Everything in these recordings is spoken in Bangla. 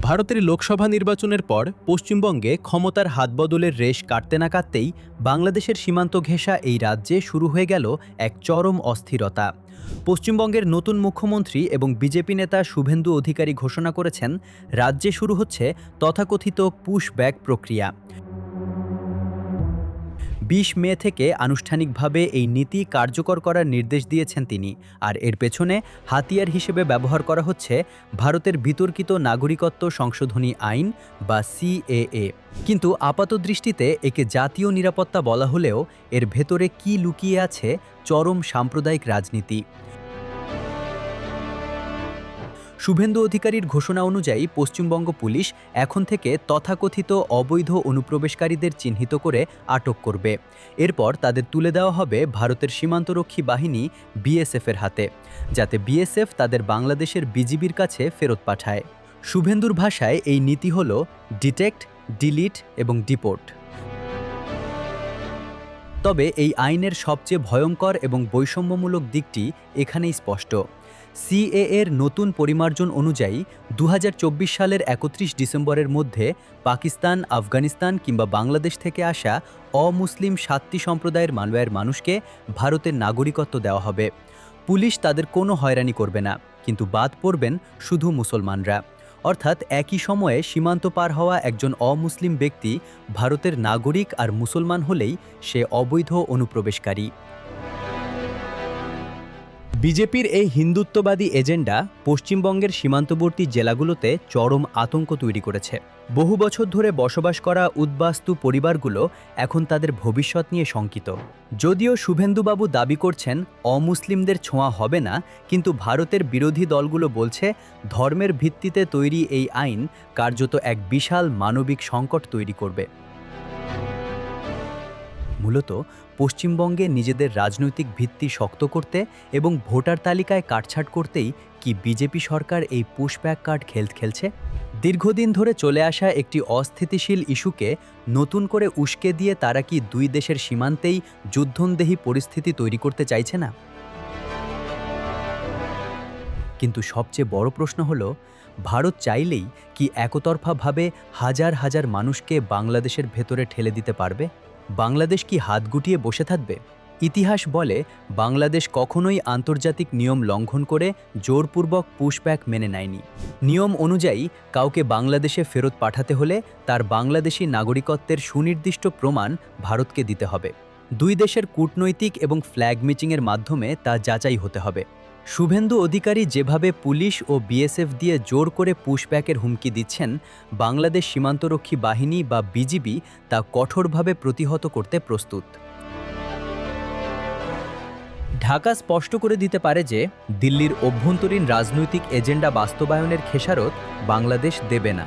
ভারতের লোকসভা নির্বাচনের পর পশ্চিমবঙ্গে ক্ষমতার হাতবদলের রেশ কাটতে না কাটতেই বাংলাদেশের সীমান্ত ঘেঁষা এই রাজ্যে শুরু হয়ে গেল এক চরম অস্থিরতা। পশ্চিমবঙ্গের নতুন মুখ্যমন্ত্রী এবং বিজেপি নেতা শুভেন্দু অধিকারী ঘোষণা করেছেন, রাজ্যে শুরু হচ্ছে তথাকথিত পুশব্যাক প্রক্রিয়া। ২০ মে থেকে আনুষ্ঠানিকভাবে এই নীতি কার্যকর করার নির্দেশ দিয়েছেন তিনি। আর এর পেছনে হাতিয়ার হিসেবে ব্যবহার করা হচ্ছে ভারতের বিতর্কিত নাগরিকত্ব সংশোধনী আইন বা সিএএ। কিন্তু আপাতদৃষ্টিতে একে জাতীয় নিরাপত্তা বলা হলেও এর ভেতরে কি লুকিয়ে আছে চরম সাম্প্রদায়িক রাজনীতি। শুভেন্দু অধিকারীর ঘোষণা অনুযায়ী পশ্চিমবঙ্গ পুলিশ এখন থেকে তথাকথিত অবৈধ অনুপ্রবেশকারীদের চিহ্নিত করে আটক করবে। এরপর তাদের তুলে দেওয়া হবে ভারতের সীমান্তরক্ষী বাহিনী বিএসএফের হাতে, যাতে বিএসএফ তাদের বাংলাদেশের বিজিবির কাছে ফেরত পাঠায়। শুভেন্দুর ভাষায় এই নীতি হল ডিটেক্ট, ডিলিট এবং ডিপোর্ট। তবে এই আইনের সবচেয়ে ভয়ঙ্কর এবং বৈষম্যমূলক দিকটি এখানেই স্পষ্ট। সিএএর নতুন পরিমার্জন অনুযায়ী ২০২৪ সালের ৩১ ডিসেম্বরের মধ্যে পাকিস্তান, আফগানিস্তান কিংবা বাংলাদেশ থেকে আসা অমুসলিম ৭টি সম্প্রদায়ের মালওয়ার মানুষকে ভারতের নাগরিকত্ব দেওয়া হবে। পুলিশ তাদের কোনো হয়রানি করবে না, কিন্তু বাদ পড়বেন শুধু মুসলমানরা। অর্থাৎ একই সময়ে সীমান্ত পার হওয়া একজন অমুসলিম ব্যক্তি ভারতের নাগরিক আর মুসলমান হলেই সে অবৈধ অনুপ্রবেশকারী। বিজেপির এই হিন্দুত্ববাদী এজেন্ডা পশ্চিমবঙ্গের সীমান্তবর্তী জেলাগুলোতে চরম আতঙ্ক তৈরি করেছে। বহু বছর ধরে বসবাস করা উদ্বাস্তু পরিবারগুলো এখন তাদের ভবিষ্যৎ নিয়ে শঙ্কিত। যদিও শুভেন্দুবাবু দাবি করছেন অমুসলিমদের ছোঁয়া হবে না, কিন্তু ভারতের বিরোধী দলগুলো বলছে ধর্মের ভিত্তিতে তৈরি এই আইন কার্যত এক বিশাল মানবিক সংকট তৈরি করবে। মূলত পশ্চিমবঙ্গে নিজেদের রাজনৈতিক ভিত্তি শক্ত করতে এবং ভোটার তালিকায় কাটছাঁট করতেই কি বিজেপি সরকার এই পুশব্যাক কার্ড খেলছে? দীর্ঘদিন ধরে চলে আসা একটি অস্থিতিশীল ইস্যুকে নতুন করে উস্কে দিয়ে তারা কি দুই দেশের সীমান্তেই যুদ্ধন্দেহী পরিস্থিতি তৈরি করতে চাইছে না? কিন্তু সবচেয়ে বড় প্রশ্ন হলো, ভারত চাইলেই কি একতরফাভাবে হাজার হাজার মানুষকে বাংলাদেশের ভেতরে ঠেলে দিতে পারবে? বাংলাদেশ কি হাত গুটিয়ে বসে থাকবে? ইতিহাস বলে বাংলাদেশ কখনোই আন্তর্জাতিক নিয়ম লঙ্ঘন করে জোরপূর্বক পুশব্যাক মেনে নেয়নি। নিয়ম অনুযায়ী কাউকে বাংলাদেশে ফেরত পাঠাতে হলে তার বাংলাদেশি নাগরিকত্বের সুনির্দিষ্ট প্রমাণ ভারতকে দিতে হবে। দুই দেশের কূটনৈতিক এবং ফ্ল্যাগ মিটিংয়ের মাধ্যমে তা যাচাই হতে হবে। শুভেন্দু অধিকারী যেভাবে পুলিশ ও বিএসএফ দিয়ে জোর করে পুশব্যাকের হুমকি দিচ্ছেন, বাংলাদেশ সীমান্তরক্ষী বাহিনী বা বিজিবি তা কঠোরভাবে প্রতিহত করতে প্রস্তুত। ঢাকা স্পষ্ট করে দিতে পারে যে দিল্লির অভ্যন্তরীণ রাজনৈতিক এজেন্ডা বাস্তবায়নের খেসারত বাংলাদেশ দেবে না।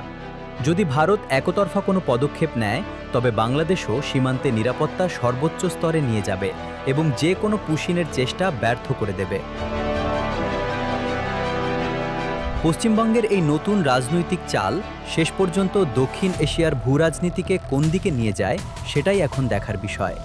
যদি ভারত একতরফা কোনো পদক্ষেপ নেয়, তবে বাংলাদেশও সীমান্তে নিরাপত্তা সর্বোচ্চ স্তরে নিয়ে যাবে এবং যে কোনো পুশিনের চেষ্টা ব্যর্থ করে দেবে। পশ্চিমবঙ্গের এই নতুন রাজনৈতিক চাল শেষ পর্যন্ত দক্ষিণ এশিয়ার ভূরাজনীতিকে কোন দিকে নিয়ে যায়, সেটাই এখন দেখার বিষয়।